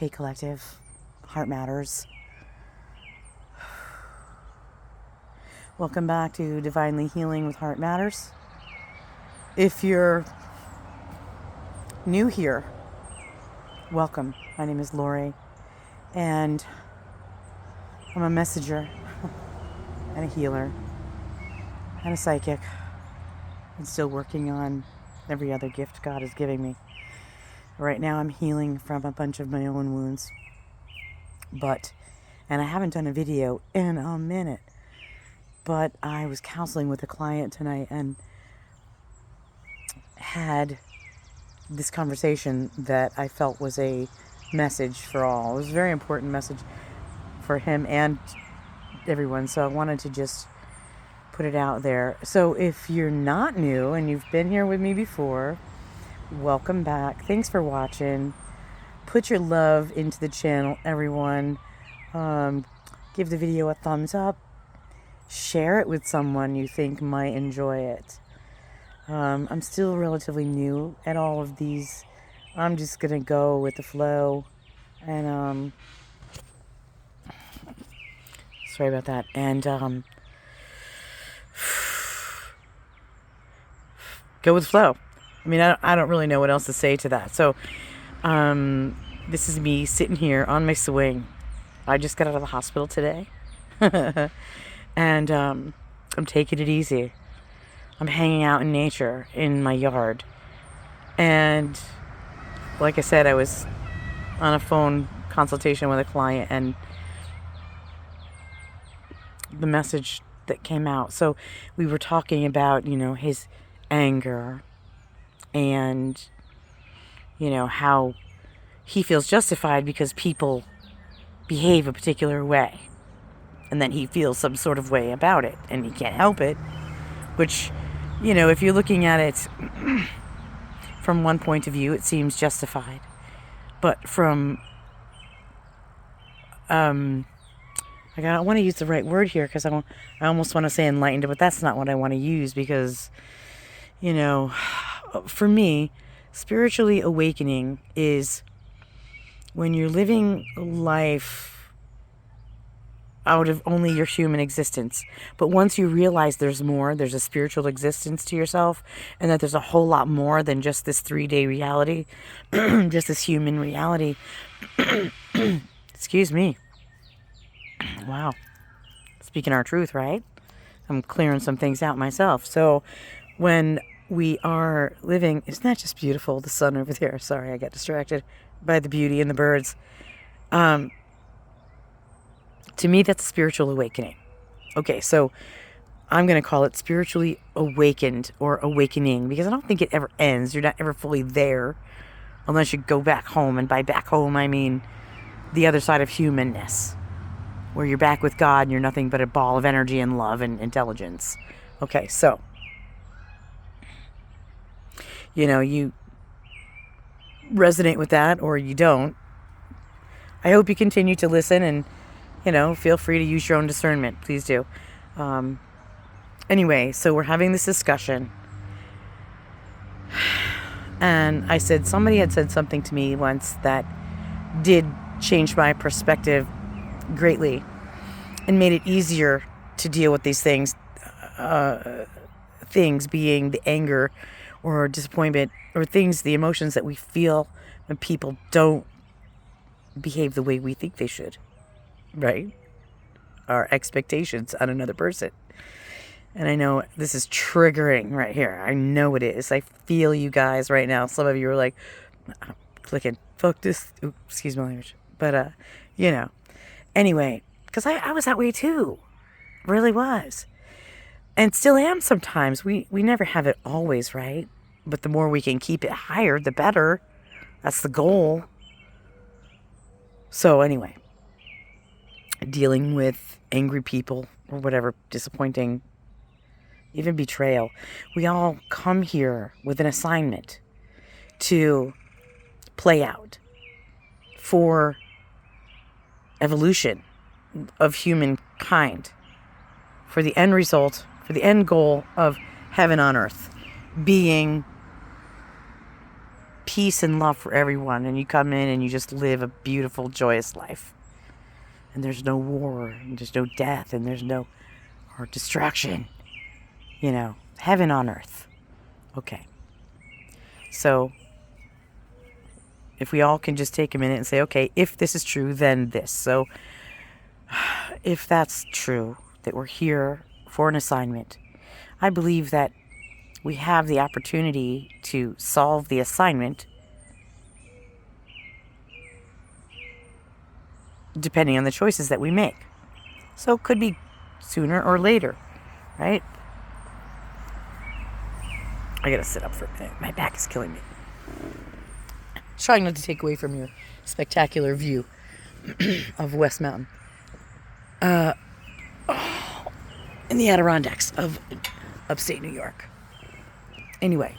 Hey Collective, Heart Matters. Welcome back to Divinely Healing with Heart Matters. If you're new here, welcome. My name is Lori, and I'm a messenger and a healer and a psychic, and still working on every other gift God is giving me. Right now I'm healing from a bunch of my own wounds, and I haven't done a video in a minute, but I was counseling with a client tonight and had this conversation that I felt was a message for all. It was a very important message for him and everyone, so I wanted to just put it out there. So if you're not new and you've been here with me before, welcome back. Thanks for watching. Put your love into the channel, everyone. Give the video a thumbs up. Share it with someone you think might enjoy it. I'm still relatively new at all of these. I'm just gonna go with the flow, and sorry about that. And go with the flow. I mean, I don't really know what else to say to that. So, this is me sitting here on my swing. I just got out of the hospital today, and I'm taking it easy. I'm hanging out in nature in my yard. And like I said, I was on a phone consultation with a client, and the message that came out. So we were talking about, his anger and, how he feels justified because people behave a particular way. And then he feels some sort of way about it, and he can't help it, which, if you're looking at it from one point of view, it seems justified. But from, I want to use the right word here because I almost want to say enlightened, but that's not what I want to use because, for me, spiritually awakening is when you're living life out of only your human existence. But once you realize there's more, there's a spiritual existence to yourself, and that there's a whole lot more than just this 3-day reality, just this human reality. Excuse me. Wow. Speaking our truth, right? I'm clearing some things out myself. So when we are living, isn't that just beautiful? The sun over there. Sorry, I got distracted by the beauty and the birds. To me, that's a spiritual awakening. Okay, so I'm going to call it spiritually awakened or awakening because I don't think it ever ends. You're not ever fully there unless you go back home. And by back home, I mean the other side of humanness, where you're back with God and you're nothing but a ball of energy and love and intelligence. Okay, so, you resonate with that or you don't. I hope you continue to listen and feel free to use your own discernment. Please do. Anyway, so we're having this discussion. And I said, somebody had said something to me once that did change my perspective greatly and made it easier to deal with these things. Things being the anger or disappointment or the emotions that we feel when people don't behave the way we think they should. Right? Our expectations on another person. And I know this is triggering right here. I know it is. I feel you guys right now. Some of you are like, clicking, fuck this. Oops, excuse my language. But, Anyway, because I was that way too. Really was. And still am sometimes. We never have it always, right? But the more we can keep it higher, the better. That's the goal. So anyway. Dealing with angry people or whatever, disappointing, even betrayal. We all come here with an assignment to play out for evolution of humankind, for the end result, for the end goal of heaven on earth, being peace and love for everyone, and you come in and you just live a beautiful, joyous life. And there's no war, and there's no death, and there's no or distraction. Heaven on earth. Okay. So, if we all can just take a minute and say, okay, if this is true, then this. So, if that's true, that we're here for an assignment, I believe that we have the opportunity to solve the assignment depending on the choices that we make. So it could be sooner or later, right? I gotta sit up for a minute. My back is killing me. Trying not to take away from your spectacular view of West Mountain. In the Adirondacks of upstate New York. Anyway.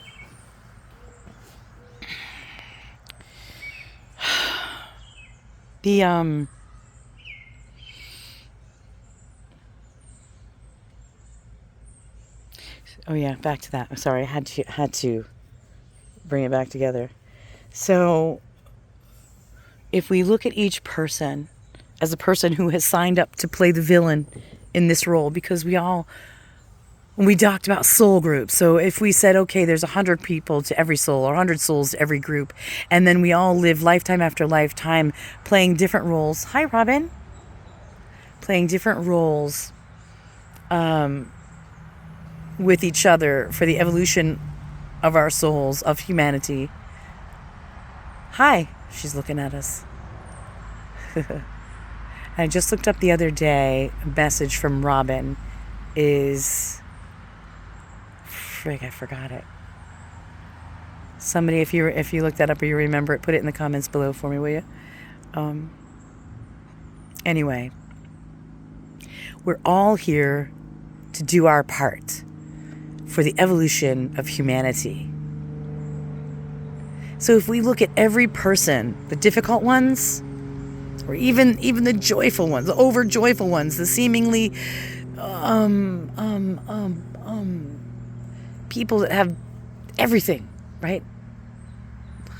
Oh yeah, back to that. I'm sorry, I had to bring it back together. So, if we look at each person as a person who has signed up to play the villain in this role, because we talked about soul groups. So if we said, okay, there's 100 people to every soul, or 100 souls to every group, and then we all live lifetime after lifetime playing different roles. Hi, Robin. Playing different roles with each other for the evolution of our souls, of humanity. Hi, she's looking at us. I just looked up the other day, a message from Robin is, I forgot it. Somebody, if you look that up or you remember it, put it in the comments below for me, will you? Anyway, we're all here to do our part for the evolution of humanity. So if we look at every person, the difficult ones, or even the joyful ones, the over-joyful ones, the seemingly people that have everything, right?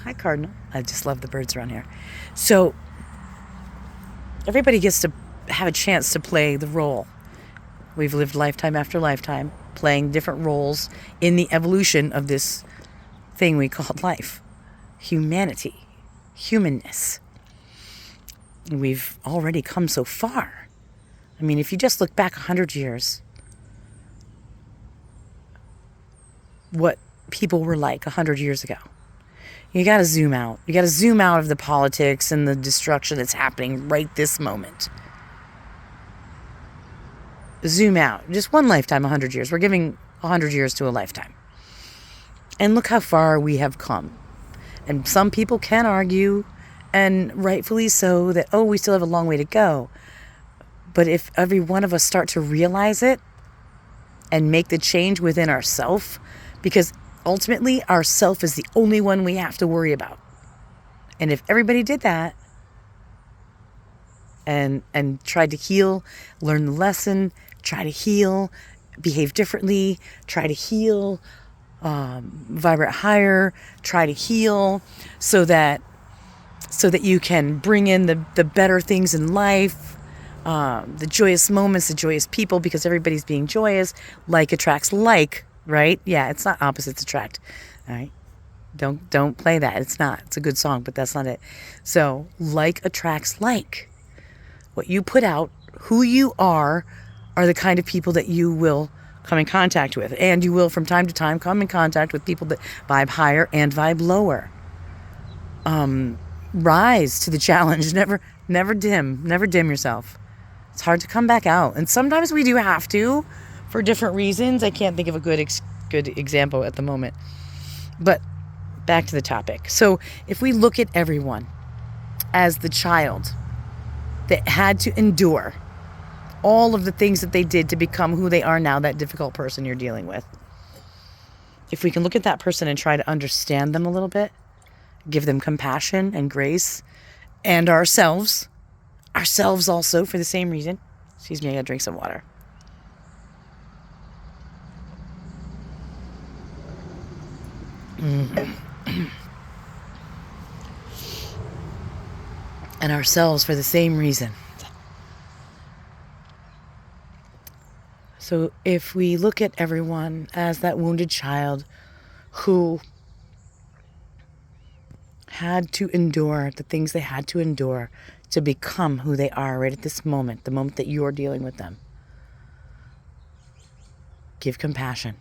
Hi, Cardinal. I just love the birds around here. So everybody gets to have a chance to play the role. We've lived lifetime after lifetime playing different roles in the evolution of this thing we call life. Humanity. Humanness. We've already come so far. I mean, if you just look back 100 years, what people were like 100 years ago. You got to zoom out. You got to zoom out of the politics and the destruction that's happening right this moment. Zoom out. Just one lifetime, 100 years. We're giving 100 years to a lifetime. And look how far we have come. And some people can argue, and rightfully so, that, we still have a long way to go. But if every one of us start to realize it and make the change within ourselves, because ultimately our self is the only one we have to worry about. And if everybody did that and tried to heal, learn the lesson, try to heal, behave differently, try to heal, vibrate higher, try to heal so that you can bring in the better things in life, the joyous moments, the joyous people, because everybody's being joyous. Like attracts like, right? Yeah, it's not opposites attract. All right. Don't play that. It's not. It's a good song, but that's not it. So like attracts like. What you put out, who you are the kind of people that you will come in contact with. And you will, from time to time, come in contact with people that vibe higher and vibe lower. Rise to the challenge. Never dim yourself. It's hard to come back out. And sometimes we do have to, for different reasons. I can't think of a good example at the moment. But back to the topic. So if we look at everyone as the child that had to endure all of the things that they did to become who they are now, that difficult person you're dealing with. If we can look at that person and try to understand them a little bit, give them compassion and grace, and ourselves also for the same reason. Excuse me, I gotta drink some water. and ourselves for the same reason. So if we look at everyone as that wounded child who had to endure the things they had to endure to become who they are right at this moment, the moment that you're dealing with them, give compassion.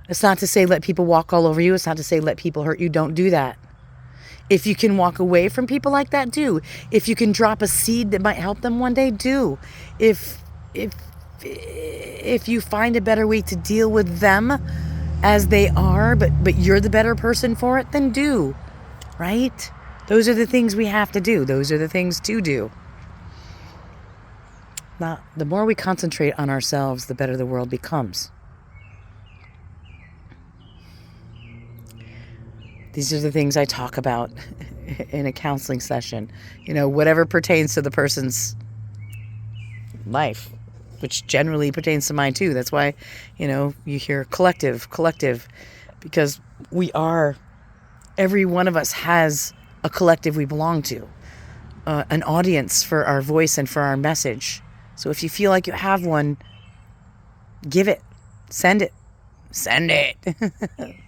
It's not to say let people walk all over you. It's not to say let people hurt you. Don't do that. If you can walk away from people like that, do. If you can drop a seed that might help them one day, do. If you find a better way to deal with them as they are, but you're the better person for it, then do. Right? Those are the things we have to do. Those are the things to do. Now, the more we concentrate on ourselves, the better the world becomes. These are the things I talk about in a counseling session. Whatever pertains to the person's life, which generally pertains to mine too. That's why, you hear collective, because every one of us has a collective we belong to, an audience for our voice and for our message. So if you feel like you have one, give it, send it.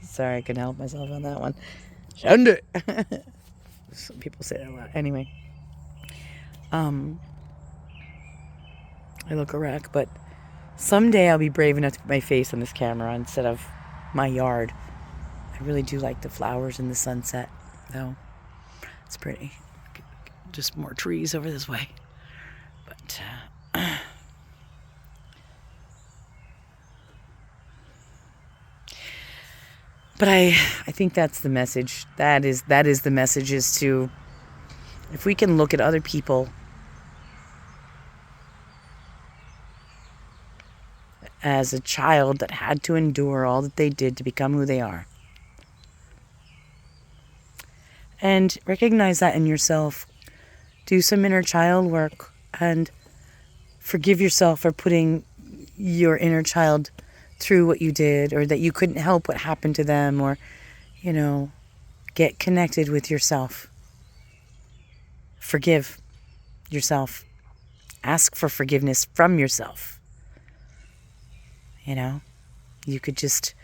Sorry, I couldn't help myself on that one. Send it. Some people say that a lot. Anyway, I look a wreck, but someday I'll be brave enough to put my face on this camera instead of my yard. I really do like the flowers and the sunset, though. It's pretty. Just more trees over this way. But I think that's the message. That is the message, is to, if we can look at other people as a child that had to endure all that they did to become who they are, and recognize that in yourself, do some inner child work and forgive yourself for putting your inner child through what you did, or that you couldn't help what happened to them, or, get connected with yourself. Forgive yourself. Ask for forgiveness from yourself. You could just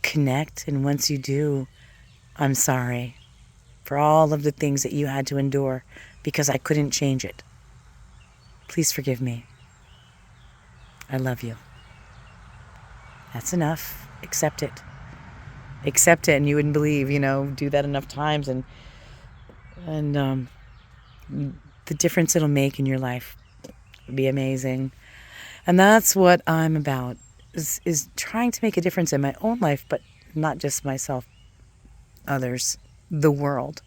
connect, and once you do, I'm sorry for all of the things that you had to endure because I couldn't change it. Please forgive me. I love you. That's enough. Accept it. Accept it, and you wouldn't believe, do that enough times, and the difference it'll make in your life would be amazing. And that's what I'm about, is trying to make a difference in my own life, but not just myself, others, the world.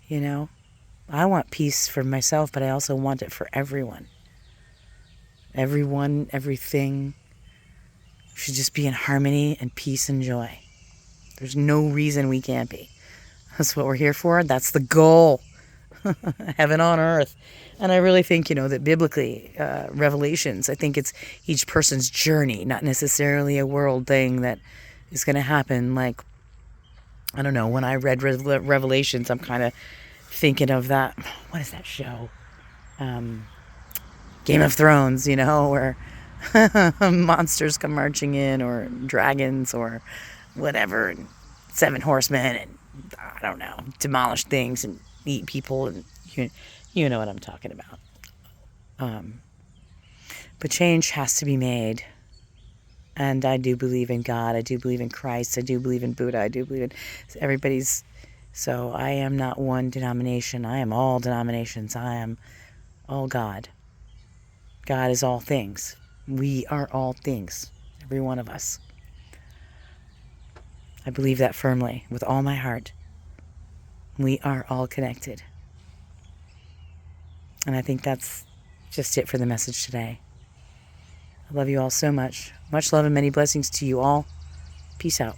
I want peace for myself, but I also want it for everyone. Everyone, everything should just be in harmony and peace and joy. There's no reason we can't be. That's what we're here for. That's the goal. Heaven on earth. And I really think, that biblically, Revelations, I think it's each person's journey, not necessarily a world thing that is going to happen. Like, I don't know, when I read Revelations, I'm kind of thinking of that, what is that show? Game of Thrones, where monsters come marching in, or dragons, or whatever, and 7 horsemen, and I don't know, demolish things and eat people, and you know what I'm talking about. But change has to be made, and I do believe in God. I do believe in Christ. I do believe in Buddha. I do believe in everybody's. So I am not one denomination. I am all denominations. I am all God. God is all things. We are all things, every one of us. I believe that firmly with all my heart. We are all connected. And I think that's just it for the message today. I love you all so much. Much love and many blessings to you all. Peace out.